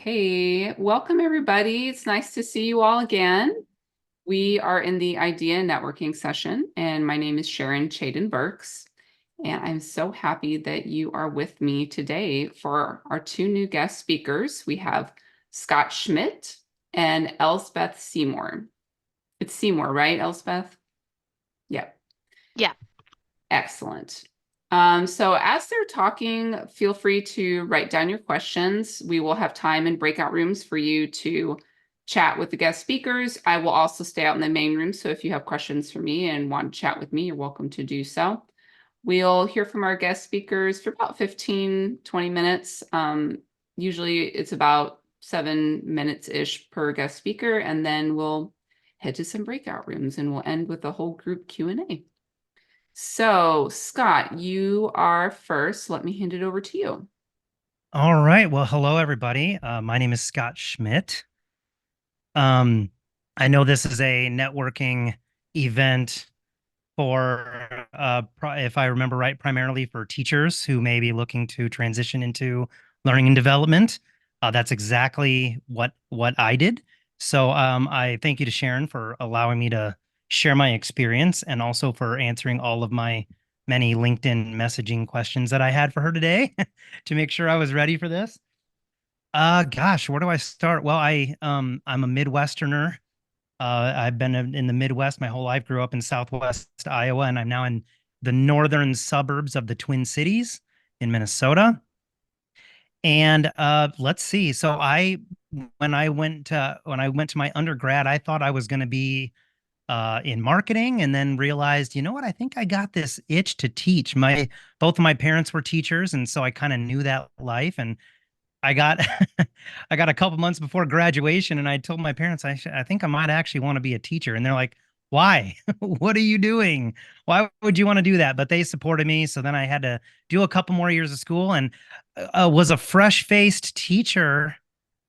Okay, welcome everybody. It's nice to see you all again. We are in the idea networking session, and my name is Sharon Chaden Burks. And I'm so happy that you are with me today for our two new guest speakers. We have Scott Schmidt and Elsbeth Seymour. It's Seymour, right, Elsbeth? Yep. Yeah. Excellent. So as they're talking, feel free to write down your questions. We will have time in breakout rooms for you to chat with the guest speakers. I will also stay out in the main room, so if you have questions for me and want to chat with me, you're welcome to do so. We'll hear from our guest speakers for about 15, 20 minutes. Usually it's about 7 minutes-ish per guest speaker, and then we'll head to some breakout rooms and we'll end with a whole group Q&A. So, Scott, you are first. Let me hand it over to you. All right. Well, hello, everybody. My name is Scott Schmidt. Um, I know this is a networking event for, if I remember right, primarily for teachers who may be looking to transition into learning and development. That's exactly what I did. So I thank you to Sharon for allowing me to share my experience and also for answering all of my many LinkedIn messaging questions that I had for her today to make sure I was ready for this. Gosh, where do I start? Well, I'm a Midwesterner. I've been in the Midwest my whole life, grew up in Southwest Iowa, and I'm now in the northern suburbs of the Twin Cities in Minnesota. And let's see. So when I went to my undergrad, I thought I was going to be in marketing, and then realized, you know what? I think I got this itch to teach. My both of my parents were teachers, and so I kind of knew that life. And I got I got a couple months before graduation, and I told my parents I think I might actually want to be a teacher, and they're like, "Why? What are you doing? Why would you want to do that?" But they supported me, so then I had to do a couple more years of school, and was a fresh-faced teacher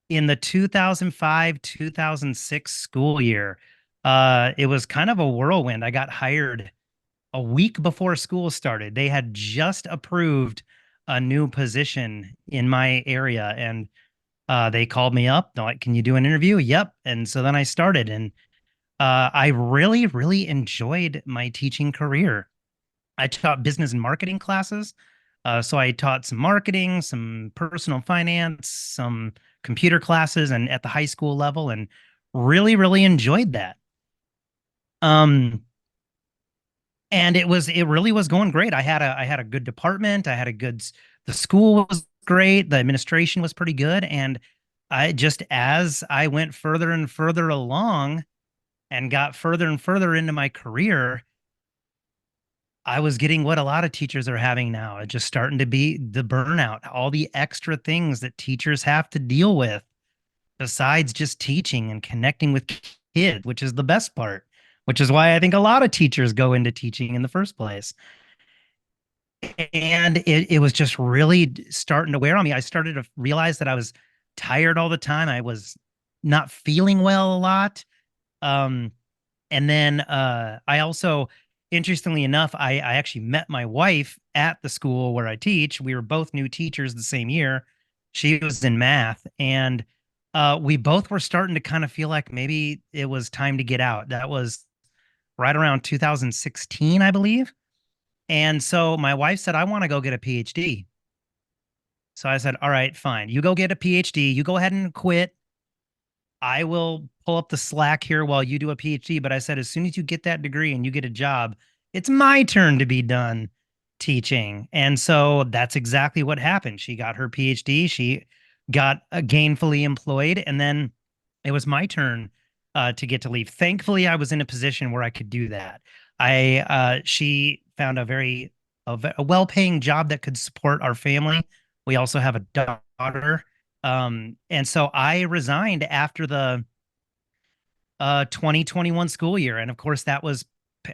in the 2005-2006 school year. It was kind of a whirlwind. I got hired a week before school started. They had just approved a new position in my area, and they called me up. They're like, "Can you do an interview?" Yep. And so then I started, and I really, really enjoyed my teaching career. I taught business and marketing classes. So I taught some marketing, some personal finance, some computer classes, and at the high school level, and really, really enjoyed that. Um, and it really was going great. I had a good department. The school was great. The administration was pretty good. And I just, as I went further and further along and got further and further into my career, I was getting what a lot of teachers are having now. It's just starting to be the burnout, all the extra things that teachers have to deal with besides just teaching and connecting with kids, which is the best part, which is why I think a lot of teachers go into teaching in the first place. And it was just really starting to wear on me. I started to realize that I was tired all the time. I was not feeling well a lot. Um, and then I also, interestingly enough, I actually met my wife at the school where I teach. We were both new teachers the same year. She was in math, and we both were starting to kind of feel like maybe it was time to get out. That was right around 2016, I believe. And so my wife said, "I want to go get a PhD." So I said, "All right, fine. You go get a PhD. You go ahead and quit. I will pull up the slack here while you do a PhD." But I said, as soon as you get that degree and you get a job, it's my turn to be done teaching. And so that's exactly what happened. She got her PhD. She got gainfully employed. And then it was my turn to get to leave. Thankfully, I was in a position where I could do that. She found a well-paying job that could support our family. We also have a daughter, and so I resigned after the 2021 school year. And of course, that was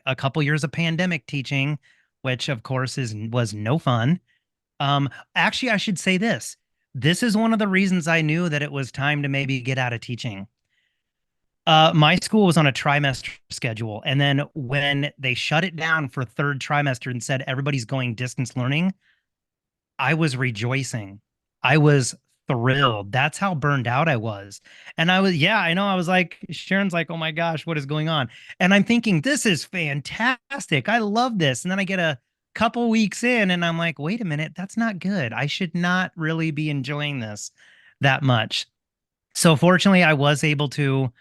a couple years of pandemic teaching, which of course was no fun. Actually, I should say this. This is one of the reasons I knew that it was time to maybe get out of teaching. My school was on a trimester schedule. And then when they shut it down for third trimester and said everybody's going distance learning, I was rejoicing. I was thrilled. That's how burned out I was. And I was, yeah, I know. I was like, Sharon's like, oh my gosh, what is going on? And I'm thinking, this is fantastic. I love this. And then I get a couple weeks in and I'm like, wait a minute, that's not good. I should not really be enjoying this that much. So fortunately, I was able to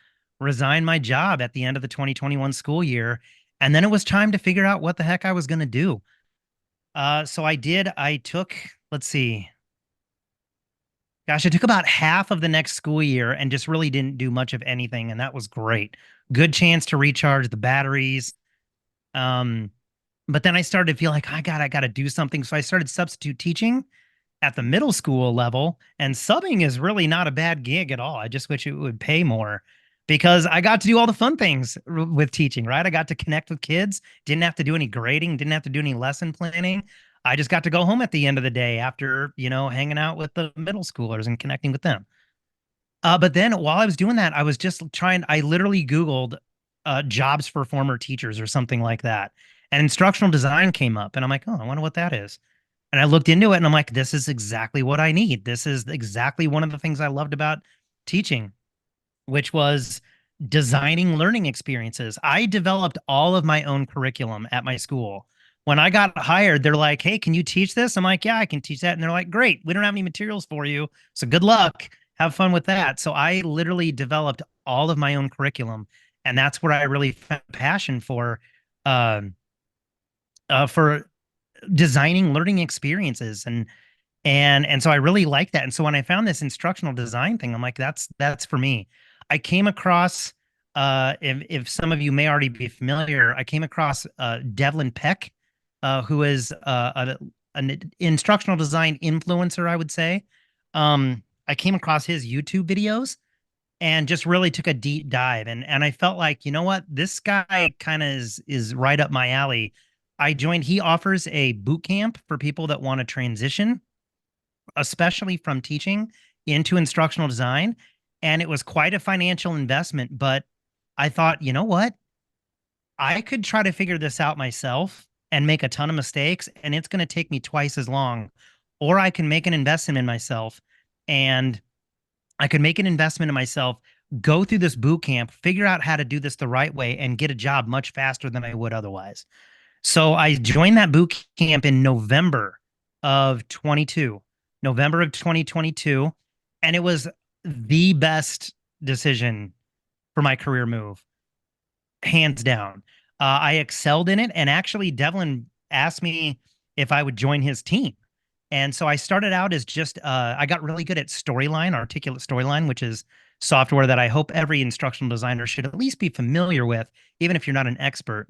resign my job at the end of the 2021 school year. And then it was time to figure out what the heck I was going to do. So I did. I took, let's see, gosh, I took about half of the next school year and just really didn't do much of anything. And that was great. Good chance to recharge the batteries. Um, but then I started to feel like I gotta do something. So I started substitute teaching at the middle school level, and subbing is really not a bad gig at all. I just wish it would pay more because I got to do all the fun things with teaching, right? I got to connect with kids, didn't have to do any grading, didn't have to do any lesson planning. I just got to go home at the end of the day after, hanging out with the middle schoolers and connecting with them. But then while I was doing that, I was just I literally Googled jobs for former teachers or something like that. And instructional design came up. And I'm like, oh, I wonder what that is. And I looked into it and I'm like, this is exactly what I need. This is exactly one of the things I loved about teaching, which was designing learning experiences. I developed all of my own curriculum at my school. When I got hired, they're like, hey, can you teach this? I'm like, yeah, I can teach that. And they're like, great, we don't have any materials for you. So good luck. Have fun with that. So I literally developed all of my own curriculum. And that's where I really found passion um, for designing learning experiences. And so I really like that. And so when I found this instructional design thing, I'm like, that's for me. I came across if some of you may already be familiar, I came across Devlin Peck, who is an instructional design influencer, I would say. I came across his YouTube videos and just really took a deep dive. And I felt like, you know what, this guy kind of is right up my alley. He offers a boot camp for people that want to transition, especially from teaching into instructional design. And it was quite a financial investment, but I thought, you know what? I could try to figure this out myself and make a ton of mistakes, and it's going to take me twice as long. Or I can make an investment in myself, and I could make an investment in myself, go through this boot camp, figure out how to do this the right way, and get a job much faster than I would otherwise. So I joined that boot camp in of 22, November of 2022, and it was the best decision for my career move, hands down. I excelled in it, and actually, Devlin asked me if I would join his team. And so I started out as just I got really good at Storyline, Articulate Storyline, which is software that I hope every instructional designer should at least be familiar with, even if you're not an expert.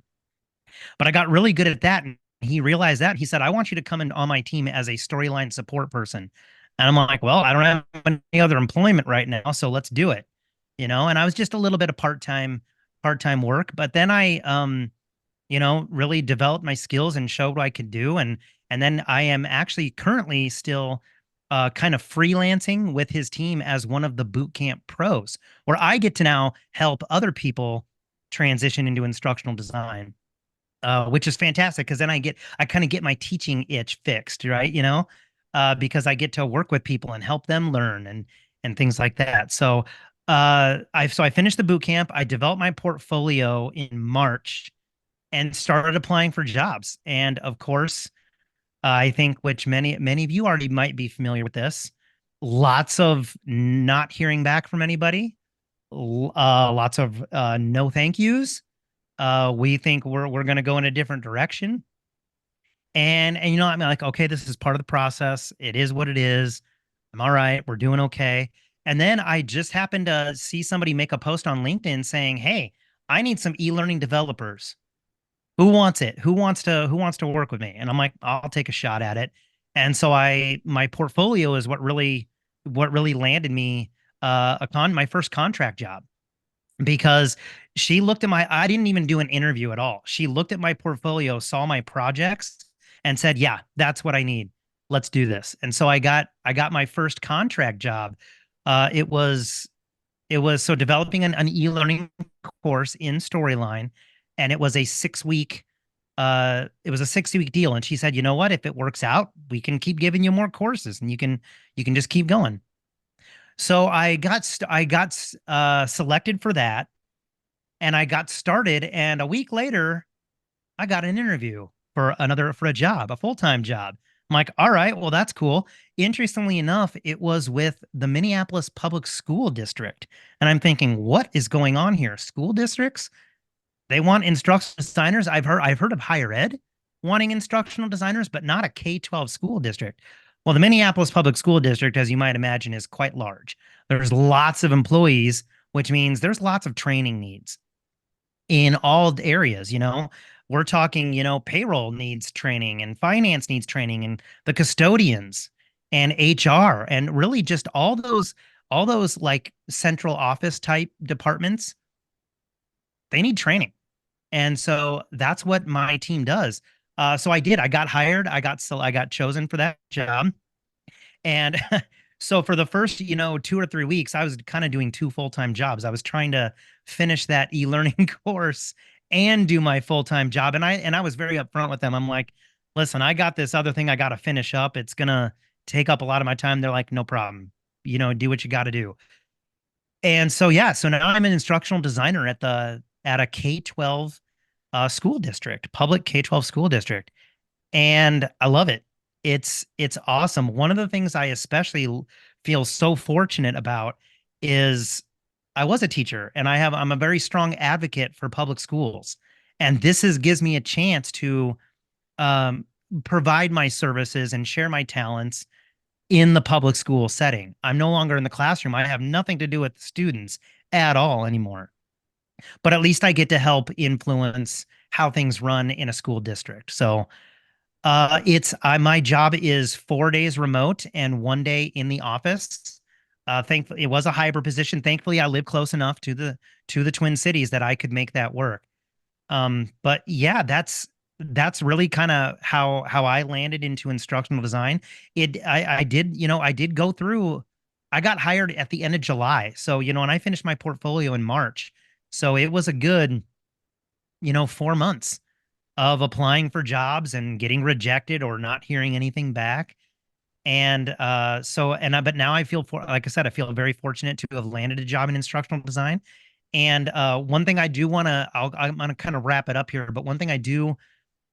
But I got really good at that. And he realized that. He said, I want you to come in on my team as a storyline support person. And I'm like, well, I don't have any other employment right now, so let's do it. And I was just a little bit of part-time work, but then I really developed my skills and showed what I could do. And then I am actually currently still kind of freelancing with his team as one of the boot camp pros, where I get to now help other people transition into instructional design, which is fantastic because then I kind of get my teaching itch fixed, right? Because I get to work with people and help them learn and things like that. So I finished the boot camp. I developed my portfolio in March and started applying for jobs. And of course, I think which many of you already might be familiar with this. Lots of not hearing back from anybody. Lots of no thank yous. We think we're going to go in a different direction. And I'm like, okay, this is part of the process. It is what it is. I'm all right. We're doing okay. And then I just happened to see somebody make a post on LinkedIn saying, hey, I need some e-learning developers. Who wants it? Who wants to work with me? And I'm like, I'll take a shot at it. And so my portfolio is what really landed me my first contract job, because I didn't even do an interview at all. She looked at my portfolio, saw my projects, and said, yeah, that's what I need. Let's do this. And so I got my first contract job. It was so developing an e-learning course in Storyline, and it was a 6-week deal. And she said, you know what, if it works out, we can keep giving you more courses and you can just keep going. So I got selected for that, and I got started, and a week later I got an interview for a job, a full-time job. I'm like, all right, well, that's cool. Interestingly enough, it was with the Minneapolis Public School District. And I'm thinking, what is going on here? School districts? They want instructional designers. I've heard of higher ed wanting instructional designers, but not a K-12 school district. Well, the Minneapolis Public School District, as you might imagine, is quite large. There's lots of employees, which means there's lots of training needs in all areas, we're talking, payroll needs training and finance needs training and the custodians and HR and really just all those like central office type departments, they need training. And so that's what my team does. So I got hired. I got chosen for that job. And so for the first, 2 or 3 weeks, I was kind of doing two full-time jobs. I was trying to finish that e-learning course and do my full-time job. And I was very upfront with them. I'm like, listen, I got this other thing I got to finish up. It's gonna take up a lot of my time. They're like, no problem. Do what you got to do. And so yeah, so now I'm an instructional designer at a K-12 school district, public K-12 school district, and I love it. It's awesome. One of the things I especially feel so fortunate about is I was a teacher, and I'm a very strong advocate for public schools. And this is gives me a chance to um, provide my services and share my talents in the public school setting. I'm no longer in the classroom. I have nothing to do with the students at all anymore. But at least I get to help influence how things run in a school district. So it's my job is 4 days remote and 1 day in the office. Thankfully, it was a hybrid position. Thankfully, I live close enough to the Twin Cities that I could make that work. But yeah, that's really kind of how I landed into instructional design. I did go through. I got hired at the end of July, so and I finished my portfolio in March, so it was a good 4 months of applying for jobs and getting rejected or not hearing anything back. And but now I feel like I said, I feel very fortunate to have landed a job in instructional design. And one thing I do want to, I'm going to kind of wrap it up here, but one thing I do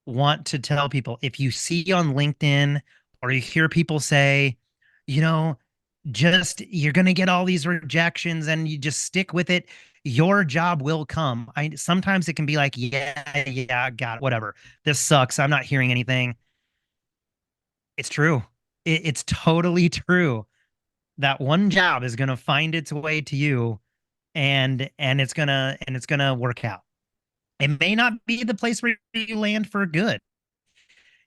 want to tell people, if you see on LinkedIn or you hear people say, you know, just you're going to get all these rejections and you just stick with it, your job will come. I sometimes it can be like, yeah, I got it, whatever. This sucks. I'm not hearing anything. It's true. It's totally true. That one job is going to find its way to you, and it's gonna work out. It may not be the place where you land for good.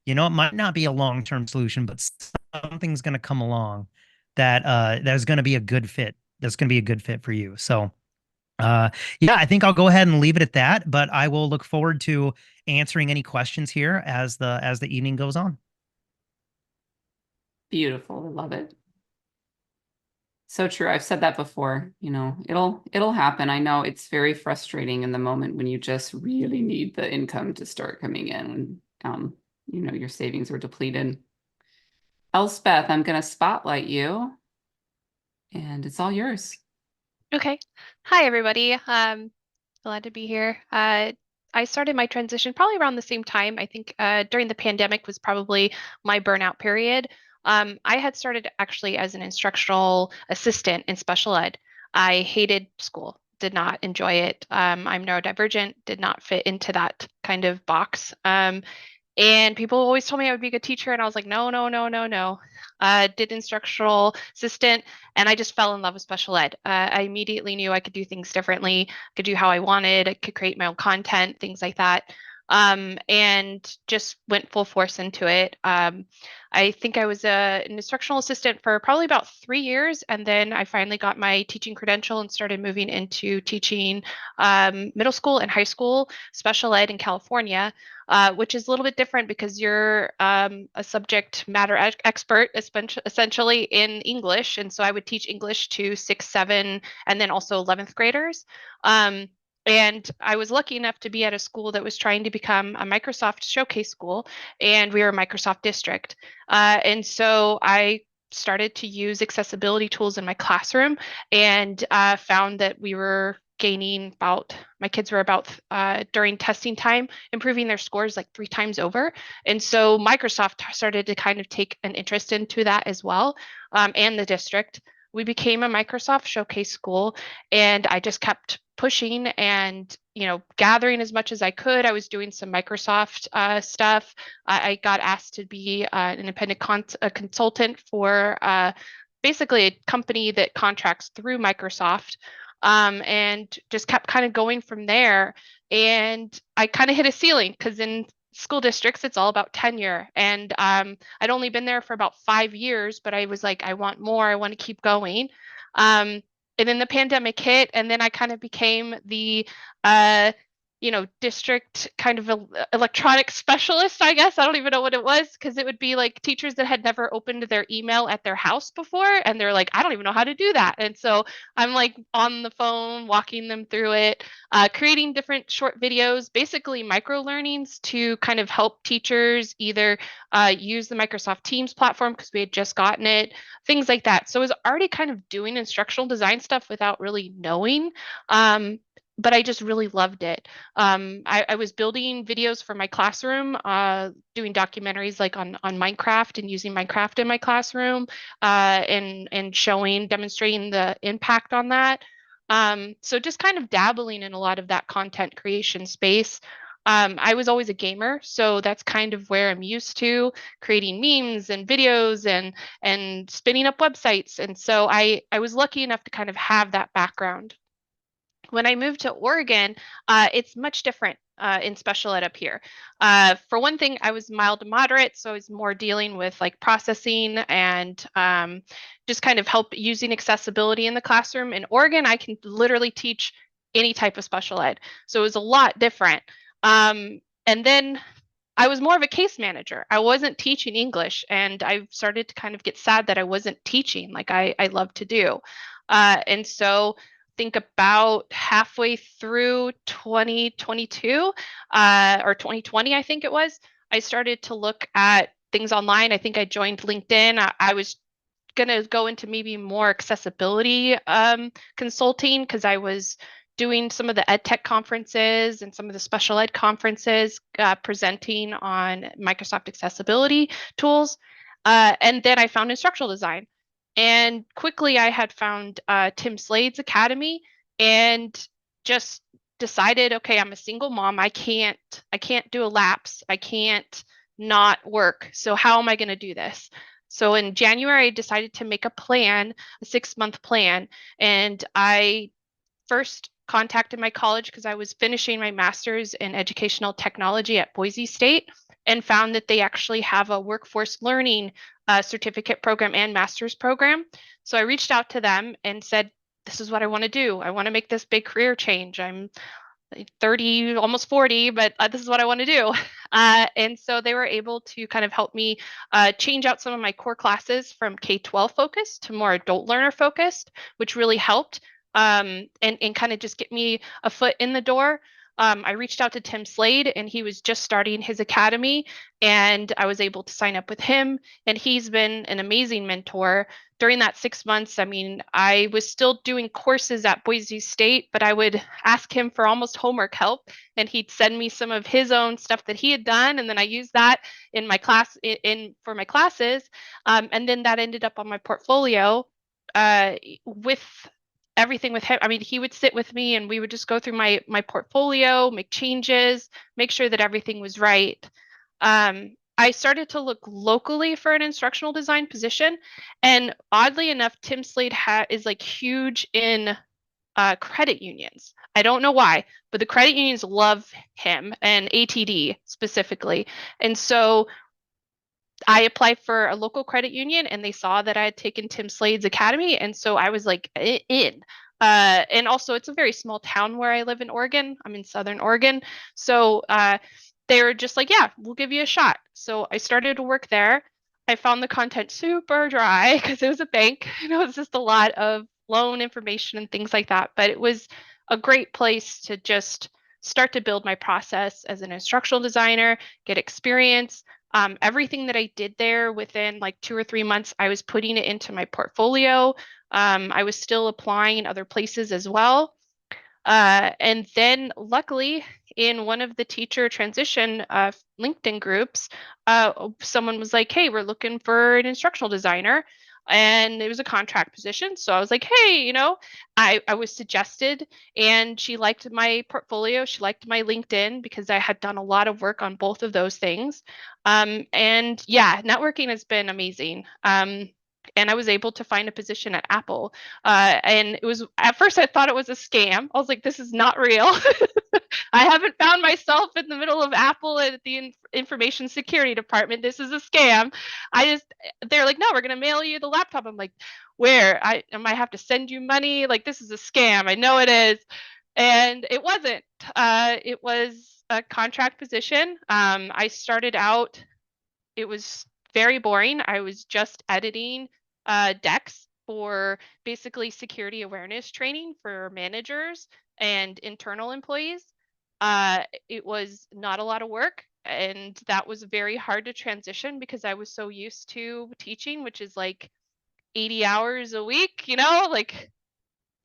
It might not be a long-term solution, but something's going to come along that's going to be a good fit. That's going to be a good fit for you. So, yeah, I think I'll go ahead and leave it at that. But I will look forward to answering any questions here as the evening goes on. Beautiful. I love it. So true. I've said that before, it'll happen. I know it's very frustrating in the moment when you just really need the income to start coming in when your savings are depleted. Elspeth, I'm going to spotlight you and it's all yours. Okay. Hi, everybody. Glad to be here. I started my transition probably around the same time. I think during the pandemic was probably my burnout period. I had started actually as an instructional assistant in special ed. I hated school, did not enjoy it. I'm neurodivergent, did not fit into that kind of box. And people always told me I would be a good teacher, and I was like, no, no, no, no, no. Did instructional assistant, and I just fell in love with special ed. I immediately knew I could do things differently, could do how I wanted, I could create my own content, things like that. And just went full force into it. I think I was an instructional assistant for probably about 3 years, and then I finally got my teaching credential and started moving into teaching middle school and high school special ed in California. Which is a little bit different because you're a subject matter expert, essentially in English. And so I would teach English to 6, 7, and then also 11th graders. And I was lucky enough to be at a school that was trying to become a Microsoft showcase school, and we were a Microsoft district. And so I started to use accessibility tools in my classroom and found that we were gaining my kids were about during testing time, improving their scores like 3 times over. And so Microsoft started to kind of take an interest into that as well, and the district. We became a Microsoft showcase school, and I just kept pushing and gathering as much as I could. I was doing some Microsoft stuff. I got asked to be an independent consultant for basically a company that contracts through Microsoft, and just kept kind of going from there. And I kind of hit a ceiling because in school districts, it's all about tenure. And I'd only been there for about 5 years, but I was like, I want more. I want to keep going. And then the pandemic hit, and then I kind of became the district kind of electronic specialist, I guess. I don't even know what it was, because it would be like teachers that had never opened their email at their house before, and they're like, I don't even know how to do that. And so I'm like on the phone, walking them through it, creating different short videos, basically micro learnings to kind of help teachers either use the Microsoft Teams platform because we had just gotten it, things like that. So I was already kind of doing instructional design stuff without really knowing. But I just really loved it. I was building videos for my classroom, doing documentaries like on Minecraft and using Minecraft in my classroom, and demonstrating the impact on that. So just kind of dabbling in a lot of that content creation space. I was always a gamer, so that's kind of where I'm used to creating memes and videos and spinning up websites. And so I was lucky enough to kind of have that background. When I moved to Oregon, it's much different in special ed up here. For one thing, I was mild to moderate, so I was more dealing with like processing and just kind of help using accessibility in the classroom. In Oregon, I can literally teach any type of special ed, so it was a lot different. And then I was more of a case manager. I wasn't teaching English, and I started to kind of get sad that I wasn't teaching like I love to do. And so think about halfway through 2022 or 2020, I think it was, I started to look at things online. I think I joined LinkedIn. I was going to go into maybe more accessibility consulting because I was doing some of the ed tech conferences and some of the special ed conferences, presenting on Microsoft accessibility tools. And then I found instructional design. And quickly I had found Tim Slade's Academy and just decided, okay, I'm a single mom. I can't do a lapse. I can't not work. So how am I going to do this? So in January, I decided to make a plan, a 6-month plan. And I first contacted my college because I was finishing my master's in educational technology at Boise State, and found that they actually have a workforce learning certificate program and master's program. So I reached out to them and said, this is what I want to do. I want to make this big career change. I'm 30, almost 40, but this is what I want to do. And so they were able to kind of help me change out some of my core classes from K-12 focused to more adult learner focused, which really helped, and kind of just get me a foot in the door. I reached out to Tim Slade, and he was just starting his academy, and I was able to sign up with him. And he's been an amazing mentor during that 6 months. I mean, I was still doing courses at Boise State, but I would ask him for almost homework help, and he'd send me some of his own stuff that he had done, and then I used that in my class for my classes, and then that ended up on my portfolio with everything with him. I mean, he would sit with me and we would just go through my portfolio, make changes, make sure that everything was right. I started to look locally for an instructional design position, and oddly enough, Tim Slade is like huge in credit unions. I don't know why, but the credit unions love him, and ATD specifically. And so I applied for a local credit union, and they saw that I had taken Tim Slade's Academy. And so I was like in. And also, it's a very small town where I live in Oregon. I'm in Southern Oregon. So they were just like, yeah, we'll give you a shot. So I started to work there. I found the content super dry because it was a bank. It was just a lot of loan information and things like that. But it was a great place to just start to build my process as an instructional designer, get experience, Everything that I did there within like 2 or 3 months, I was putting it into my portfolio. I was still applying in other places as well. And then luckily, in one of the teacher transition LinkedIn groups, someone was like, "Hey, we're looking for an instructional designer." And it was a contract position. So I was like, "Hey, I was suggested," and she liked my portfolio. She liked my LinkedIn because I had done a lot of work on both of those things. And yeah, networking has been amazing. And I was able to find a position at Apple. And it was, at first I thought it was a scam. I was like, this is not real. I haven't found myself in the middle of Apple at the information security department. This is a scam. They're like, no, we're going to mail you the laptop. I'm like, where? I might have to send you money. Like, this is a scam. I know it is. And it wasn't. It was a contract position. I started out, it was very boring. I was just editing decks for basically security awareness training for managers and internal employees. It was not a lot of work, and that was very hard to transition because I was so used to teaching, which is like 80 hours a week, like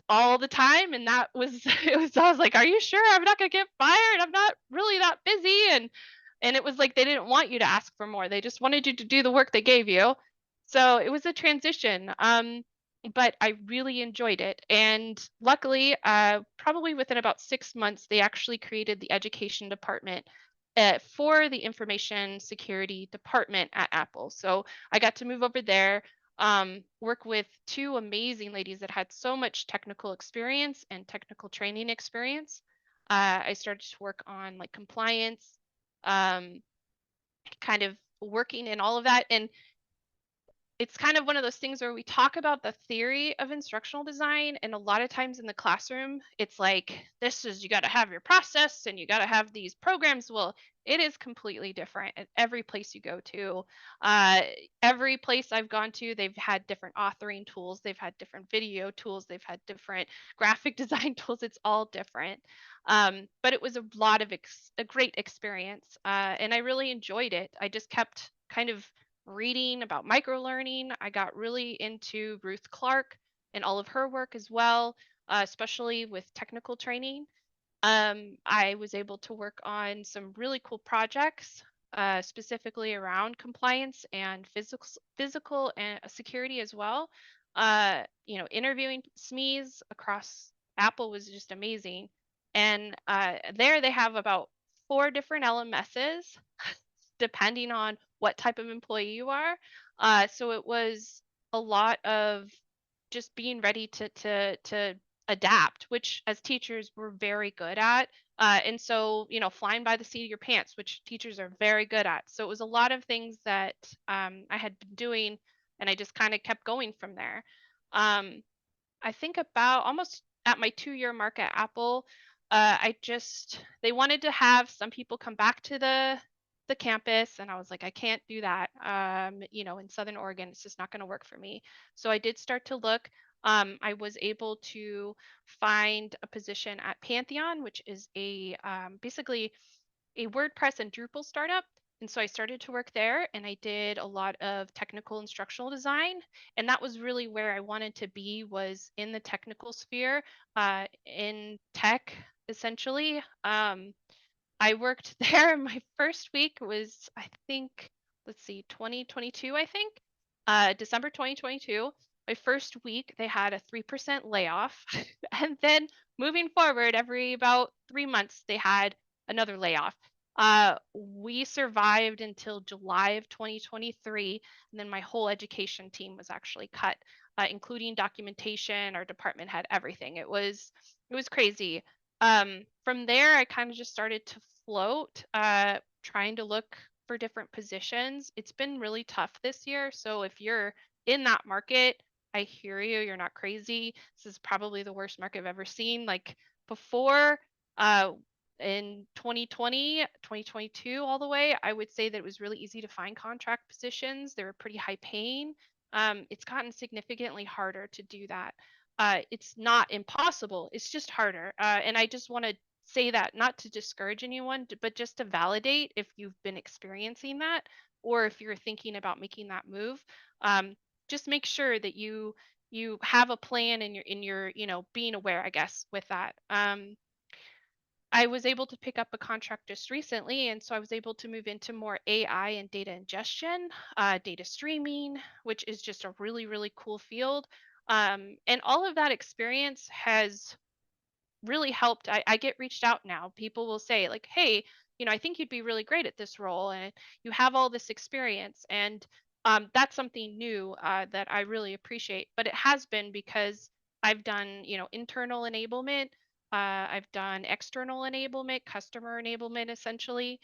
all the time. And that was I was like, are you sure I'm not gonna get fired? I'm not really that busy. And it was like they didn't want you to ask for more. They just wanted you to do the work they gave you. So it was a transition. But I really enjoyed it. And luckily, probably within about 6 months, they actually created the education department for the information security department at Apple. So I got to move over there, work with two amazing ladies that had so much technical experience and technical training experience. I started to work on like compliance, um, kind of working in all of that. And it's kind of one of those things where we talk about the theory of instructional design, and a lot of times in the classroom it's like, this is, you got to have your process and you got to have these programs. Well, it is completely different at every place you go to. uh, every place I've gone to, they've had different authoring tools, they've had different video tools, they've had different graphic design tools. It's all different. But it was a lot of a great experience, and I really enjoyed it. I just kept kind of reading about microlearning. I got really into Ruth Clark and all of her work as well, especially with technical training. I was able to work on some really cool projects, specifically around compliance and physical and security as well. Interviewing SMEs across Apple was just amazing. And there they have about 4 different LMSs, depending on what type of employee you are. So it was a lot of just being ready to adapt, which as teachers we're very good at. And so, flying by the seat of your pants, which teachers are very good at. So it was a lot of things that I had been doing, and I just kind of kept going from there. Um, I think about almost at my 2-year mark at Apple, they wanted to have some people come back to the campus, and I was like, I can't do that. In Southern Oregon, it's just not going to work for me. So I did start to look. I was able to find a position at Pantheon, which is basically a WordPress and Drupal startup. And so I started to work there, and I did a lot of technical instructional design. And that was really where I wanted to be, was in the technical sphere, in tech, essentially. I worked there. My first week was, I think, let's see, 2022, I think, December 2022. My first week, they had a 3% layoff. And then moving forward, every about 3 months, they had another layoff. We survived until July of 2023. And then my whole education team was actually cut, including documentation. Our department had everything. It was crazy. From there, I kind of just started to float, trying to look for different positions. It's been really tough this year. So if you're in that market, I hear you. You're not crazy. This is probably the worst market I've ever seen. Like before, uh, in 2020, 2022, all the way, I would say that it was really easy to find contract positions. They were pretty high paying. It's gotten significantly harder to do that. It's not impossible, it's just harder. And I just want to say that, not to discourage anyone, but just to validate if you've been experiencing that. or if you're thinking about making that move, just make sure that you have a plan and you're being aware, I guess, with that. I was able to pick up a contract just recently, and so I was able to move into more AI and data ingestion, data streaming, which is just a really, really cool field. And all of that experience has really helped. I get reached out now. People will say, like, hey, I think you'd be really great at this role, and you have all this experience. And that's something new that I really appreciate. But it has been because I've done, internal enablement. I've done external enablement, customer enablement, essentially.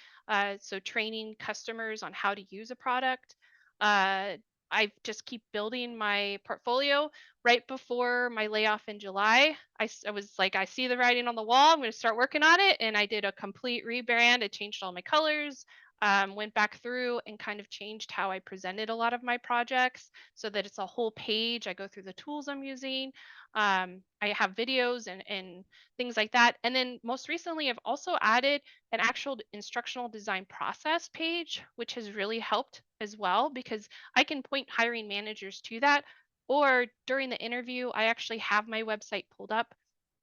So training customers on how to use a product. Uh, I just keep building my portfolio. Right before my layoff in July, I was like, I see the writing on the wall. I'm going to start working on it. And I did a complete rebrand. I changed all my colors, went back through and kind of changed how I presented a lot of my projects so that it's a whole page. I go through the tools I'm using. I have videos and things like that. And then most recently, I've also added an actual instructional design process page, which has really helped as well because I can point hiring managers to that, or during the interview, I actually have my website pulled up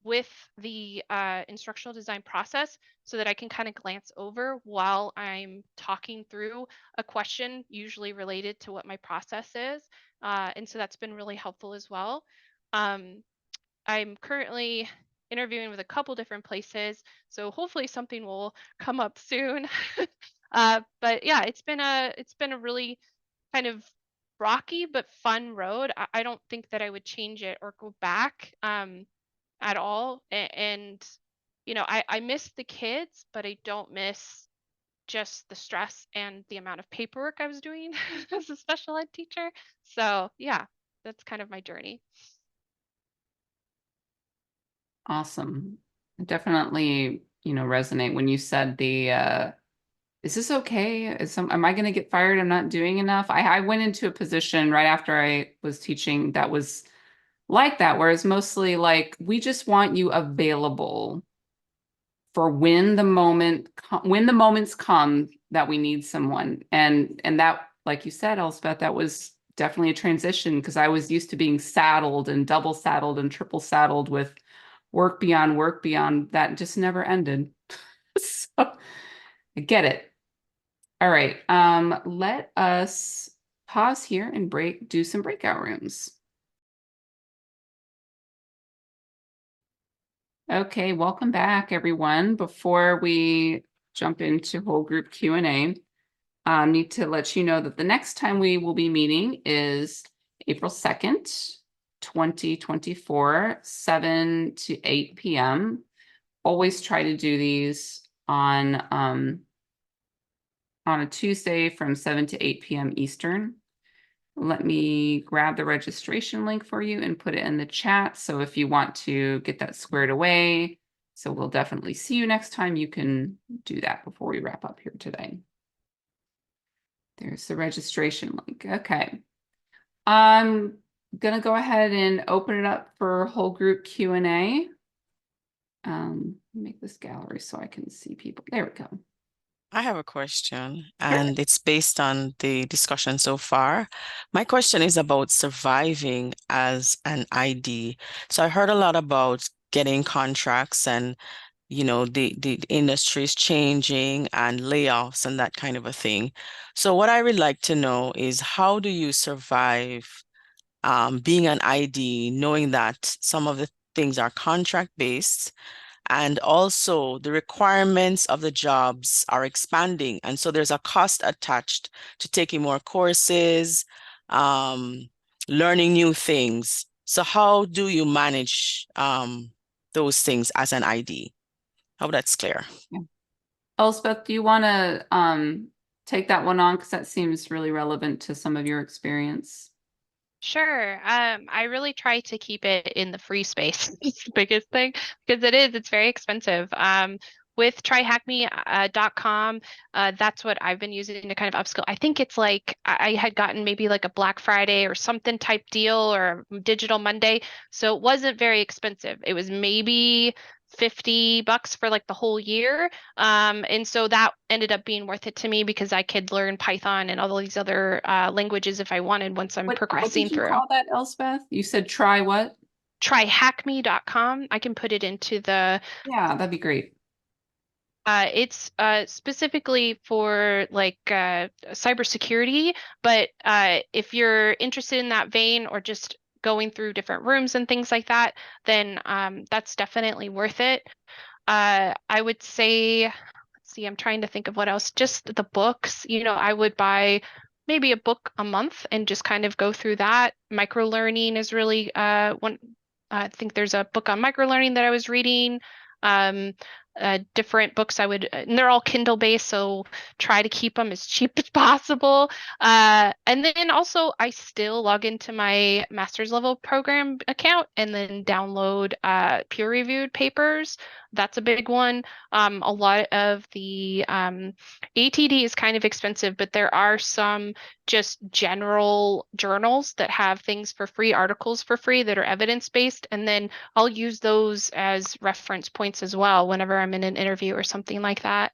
with the instructional design process so that I can kind of glance over while I'm talking through a question, usually related to what my process is. And so that's been really helpful as well. Um, I'm currently interviewing with a couple different places, so hopefully something will come up soon. But yeah, it's been a really kind of rocky but fun road. I don't think that I would change it or go back at all. And I miss the kids, but I don't miss just the stress and the amount of paperwork I was doing as a special ed teacher. So yeah, that's kind of my journey. Awesome. I definitely, resonate when you said is this okay? Am I going to get fired? I'm not doing enough. I went into a position right after I was teaching that was like that, where it's mostly like, we just want you available for when the moments come that we need someone. And that, like you said, Elspeth, that was definitely a transition because I was used to being saddled and double saddled and triple saddled with work beyond that just never ended. So I get it. All right. Let us pause here and do some breakout rooms. Okay, welcome back, everyone. Before we jump into whole group Q&A, I need to let you know that the next time we will be meeting is April 2nd, 2024, 7 to 8 p.m. Always try to do these on a Tuesday from 7 to 8 p.m. Eastern. Let me grab the registration link for you and put it in the chat. So if you want to get that squared away, so we'll definitely see you next time, you can do that before we wrap up here today. There's the registration link. Okay. I'm going to go ahead and open it up for whole group Q&A. Make this gallery so I can see people. There we go. I have a question, Sure. and it's based on the discussion so far. My question is about surviving as an ID. So I heard a lot about getting contracts and, the industry is changing and layoffs and that kind of a thing. So what I would like to know is, how do you survive being an ID, knowing that some of the things are contract based, and also the requirements of the jobs are expanding. And so there's a cost attached to taking more courses, learning new things. So how do you manage those things as an ID? Hope that's clear. Elspeth, do you want to take that one on? Because that seems really relevant to some of your experience. Sure. I really try to keep it in the free space. It's the biggest thing because it's very expensive. With tryhackme.com, that's what I've been using to kind of upskill. I think it's like I had gotten maybe like a Black Friday or something type deal or Digital Monday. So it wasn't very expensive. It was maybe $50 for like the whole year. And so that ended up being worth it to me because I could learn Python and all these other languages if I wanted once I'm What progressing did you through. call that, Elspeth? You said try what? Try hackme.com. I can put it into the Yeah, that'd be great. it's specifically for like cybersecurity, but if you're interested in that vein or just going through different rooms and things like that, then that's definitely worth it. I would say, let's see, I'm trying to think of what else. Just the books, I would buy maybe a book a month and just kind of go through that. Micro learning is really one. I think there's a book on micro learning that I was reading. Um, Different books and they're all Kindle based, so try to keep them as cheap as possible. And then also, I still log into my master's level program account and then download peer reviewed papers. That's a big one. A lot of the ATD is kind of expensive, but there are some just general journals that have things for free, articles for free that are evidence-based. And then I'll use those as reference points as well whenever I'm in an interview or something like that.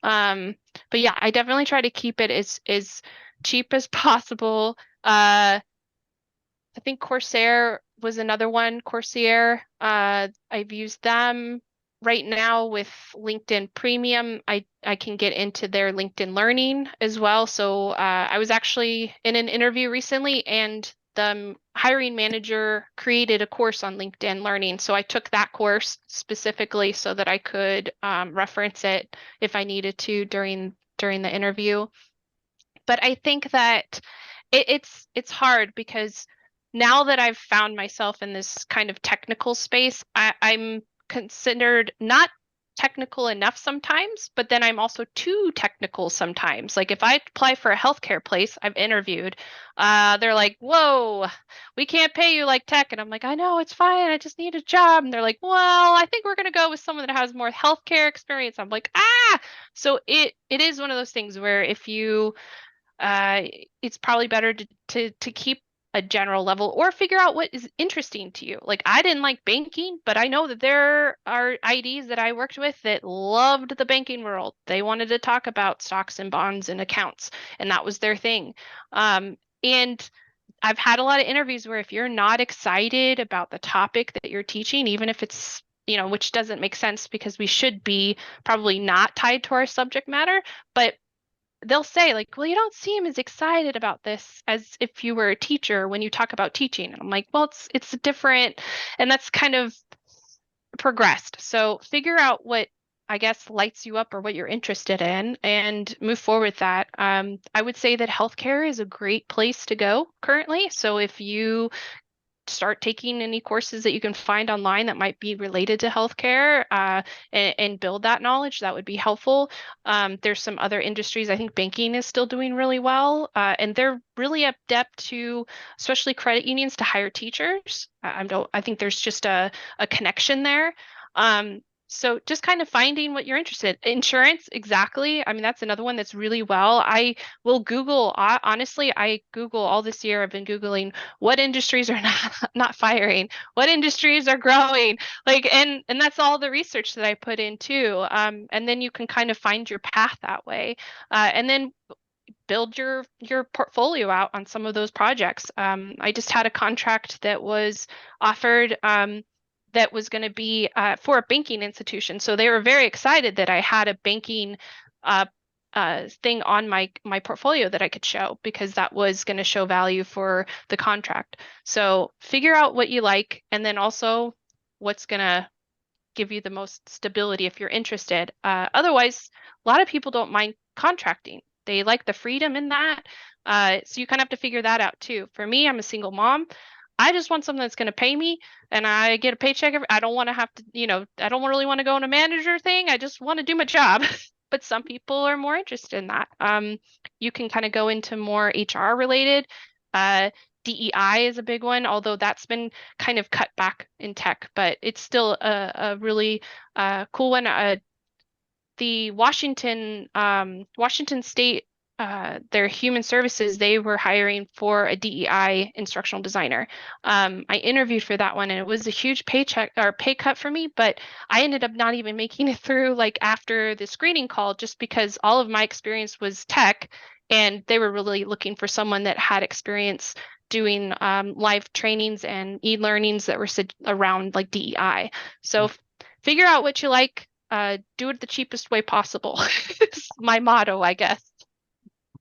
But yeah, I definitely try to keep it as cheap as possible. I think Corsair was another one. Corsair, I've used them right now with LinkedIn Premium. I can get into their LinkedIn Learning as well. So I was actually in an interview recently, and the hiring manager created a course on LinkedIn Learning. So I took that course specifically so that I could reference it if I needed to during the interview. But I think that it's hard because now that I've found myself in this kind of technical space, I'm considered not technical enough sometimes, but then I'm also too technical sometimes. Like if I apply for a healthcare place, I've interviewed, they're like, "Whoa, we can't pay you like tech," and I'm like, "I know, it's fine. I just need a job." And they're like, "Well, I think we're gonna go with someone that has more healthcare experience." I'm like, "Ah!" So it is one of those things where if you uh, it's probably better to keep a general level or figure out what is interesting to you. Like I didn't like banking, but I know that there are IDs that I worked with that loved the banking world. They wanted to talk about stocks and bonds and accounts, and that was their thing. And I've had a lot of interviews where if you're not excited about the topic that you're teaching, even if it's which doesn't make sense because we should be probably not tied to our subject matter, but they'll say like, well, you don't seem as excited about this as if you were a teacher when you talk about teaching. And I'm like, well, it's different, and that's kind of progressed. So figure out what I guess lights you up or what you're interested in and move forward with that. I would say that healthcare is a great place to go currently. So if you start taking any courses that you can find online that might be related to healthcare and build that knowledge, that would be helpful. There's some other industries. I think banking is still doing really well, and they're really adept to, especially credit unions, to hire teachers. I think there's just a connection there. So just kind of finding what you're interested in. Insurance, exactly. I mean, that's another one that's really well. I will Google, honestly, I Google all this year. I've been Googling what industries are not firing, what industries are growing, like, and that's all the research that I put in too. And then you can kind of find your path that way, and then build your portfolio out on some of those projects. I just had a contract that was offered. That was going to be for a banking institution, so they were very excited that I had a banking uh, thing on my portfolio that I could show because that was going to show value for the contract. So figure out what you like, and then also what's going to give you the most stability if you're interested. Otherwise, a lot of people don't mind contracting. They like the freedom in that. So you kind of have to figure that out too. For me, I'm a single mom. I just want something that's going to pay me and I get a paycheck. I don't want to have to, I don't really want to go on a manager thing. I just want to do my job. But some people are more interested in that. You can kind of go into more HR related. DEI is a big one, although that's been kind of cut back in tech, but it's still a really cool one. The Washington State their human services, they were hiring for a DEI instructional designer. I interviewed for that one, and it was a huge paycheck or pay cut for me, but I ended up not even making it through like after the screening call, just because all of my experience was tech, and they were really looking for someone that had experience doing live trainings and e-learnings that were around like DEI. So figure out what you like, do it the cheapest way possible. Is my motto, I guess.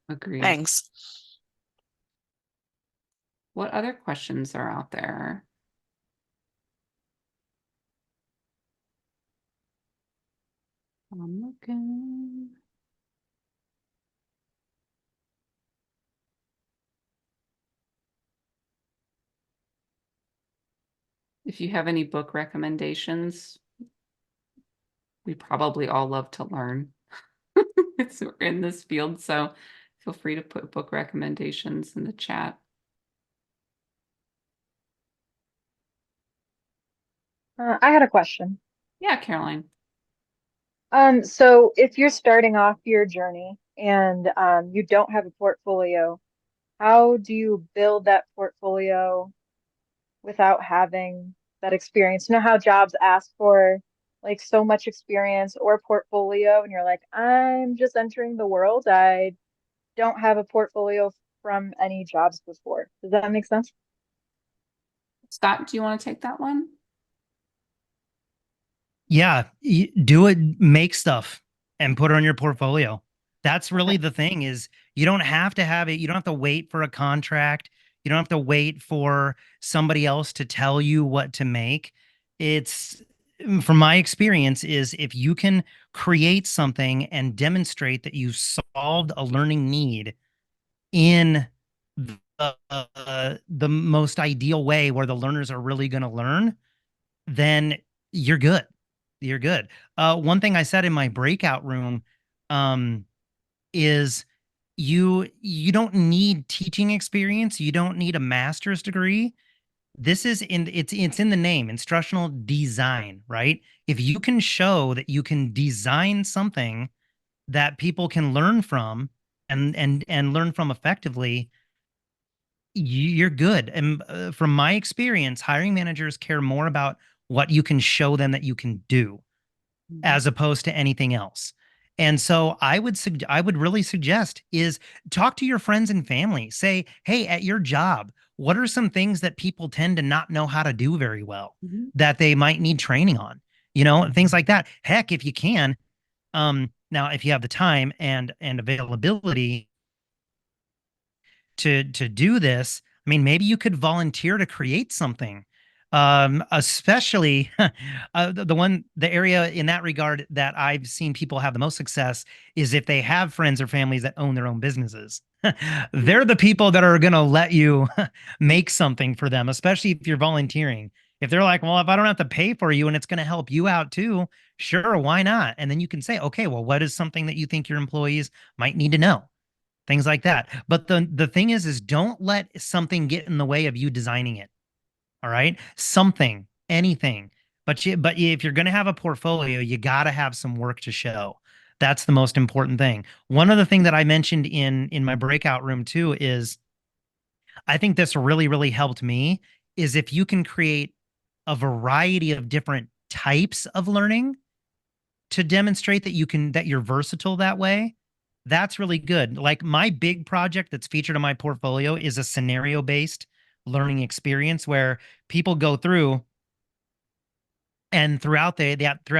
Agreed. Thanks. What other questions are out there? I'm looking. If you have any book recommendations, we probably all love to learn. We're in this field, so feel free to put book recommendations in the chat. I had a question. Yeah, Caroline. So if you're starting off your journey and you don't have a portfolio, how do you build that portfolio without having that experience? You know how jobs ask for like so much experience or portfolio, and you're like, I'm just entering the world. I don't have a portfolio from any jobs before. Does that make sense? Scott, do you want to take that one? Yeah, do it, make stuff and put it on your portfolio. That's really Okay. the thing is you don't have to have it. You don't have to wait for a contract. You don't have to wait for somebody else to tell you what to make. It's from my experience is if you can create something and demonstrate that you solved a learning need in the most ideal way where the learners are really going to learn, then you're good. You're good. One thing I said in my breakout room is you don't need teaching experience. You don't need a master's degree. This is it's in the name, instructional design, right? If you can show that you can design something that people can learn from and learn from effectively, you're good. And from my experience, hiring managers care more about what you can show them that you can do as opposed to anything else. And so I would really suggest is talk to your friends and family. Say, hey, at your job, what are some things that people tend to not know how to do very well that they might need training on? You know, things like that. Heck, if you can, now if you have the time and availability to do this, I mean, maybe you could volunteer to create something. Especially the area in that regard that I've seen people have the most success is if they have friends or families that own their own businesses. They're the people that are going to let you make something for them, especially if you're volunteering. If they're like, well, if I don't have to pay for you and it's going to help you out too, sure, why not? And then you can say, okay, well, what is something that you think your employees might need to know? Things like that. But the thing is don't let something get in the way of you designing it. All right. Something, anything. But if you're going to have a portfolio, you got to have some work to show. That's the most important thing. One other thing that I mentioned in my breakout room too is I think this really, really helped me is if you can create a variety of different types of learning to demonstrate that you're versatile that way. That's really good. Like my big project that's featured in my portfolio is a scenario-based learning experience where people go through and throughout the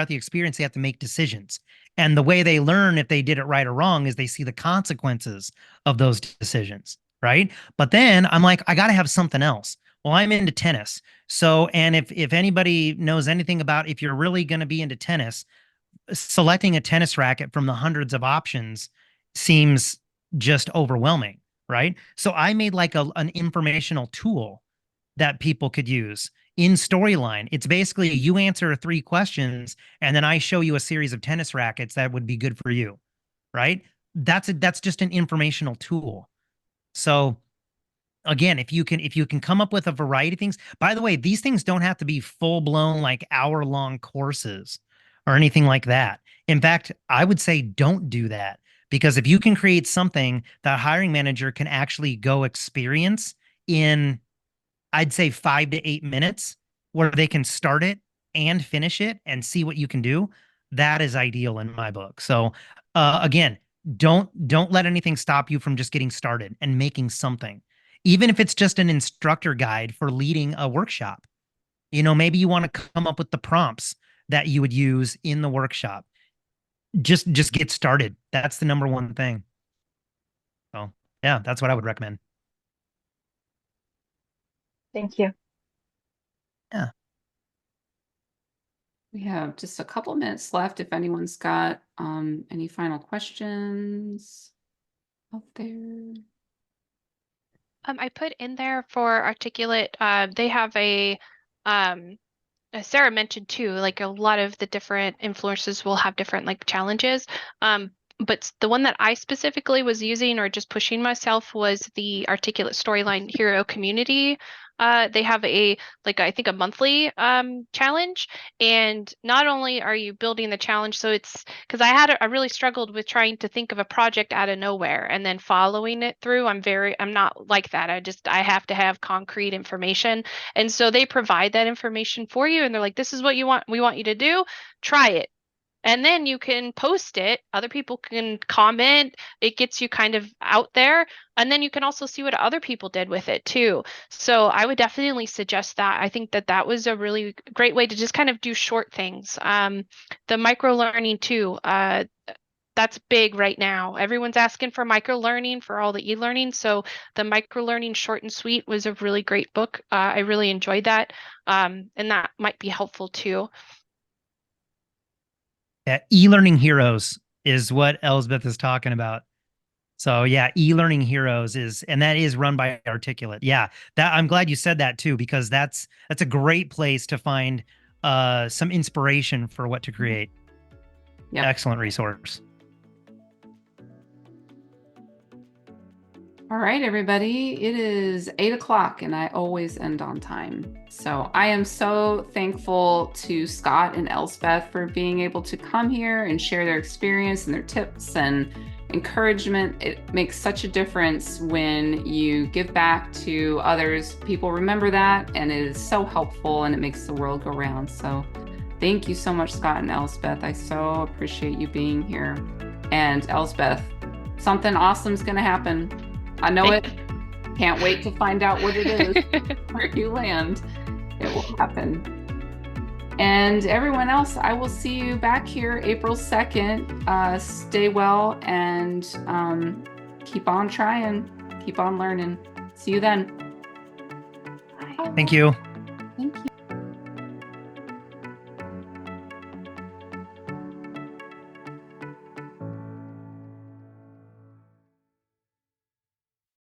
experience they have to make decisions. And the way they learn if they did it right or wrong is they see the consequences of those decisions, right? But then I'm like, I got to have something else. Well, I'm into tennis. So, and if anybody knows anything about if you're really going to be into tennis, selecting a tennis racket from the hundreds of options seems just overwhelming, right? So I made like an informational tool that people could use in Storyline. It's basically you answer 3 questions and then I show you a series of tennis rackets that would be good for you, right? That's just an informational tool. So again, if you can come up with a variety of things, by the way, these things don't have to be full blown like hour-long courses or anything like that. In fact, I would say don't do that Because if you can create something that a hiring manager can actually go experience in, I'd say 5 to 8 minutes, where they can start it and finish it and see what you can do, that is ideal in my book. So again, don't let anything stop you from just getting started and making something. Even if it's just an instructor guide for leading a workshop. Maybe you want to come up with the prompts that you would use in the workshop. Just get started. That's the number one thing. So yeah, that's what I would recommend. Thank you. Yeah. We have just a couple minutes left if anyone's got any final questions out there. I put in there for Articulate, they have Sarah mentioned too, like a lot of the different influencers will have different like challenges. But the one that I specifically was using or just pushing myself was the Articulate Storyline Hero Community. They have I think a monthly challenge, and not only are you building the challenge, so it's because I really struggled with trying to think of a project out of nowhere and then following it through. I'm not like that. I have to have concrete information. And so they provide that information for you, and they're like, this is what we want you to do. Try it. And then you can post it. Other people can comment. It gets you kind of out there. And then you can also see what other people did with it too. So I would definitely suggest that. I think that was a really great way to just kind of do short things. The micro learning too. That's big right now. Everyone's asking for micro learning for all the e-learning. So the micro learning short and sweet was a really great book. I really enjoyed that. And that might be helpful too. Yeah, e-learning heroes is what Elsbeth is talking about. So yeah, e-learning heroes and that is run by Articulate. Yeah, that I'm glad you said that too, because that's a great place to find some inspiration for what to create. Yep. Excellent resource. All right, everybody. It is 8 o'clock and I always end on time. So I am so thankful to Scott and Elsbeth for being able to come here and share their experience and their tips and encouragement. It makes such a difference when you give back to others. People remember that, and it is so helpful, and it makes the world go round. So thank you so much, Scott and Elsbeth. I so appreciate you being here. And Elsbeth, something awesome is going to happen. I know it. Can't wait to find out what it is, where you land. It will happen. And everyone else, I will see you back here April 2nd. Stay well and keep on trying, keep on learning. See you then. Thank you.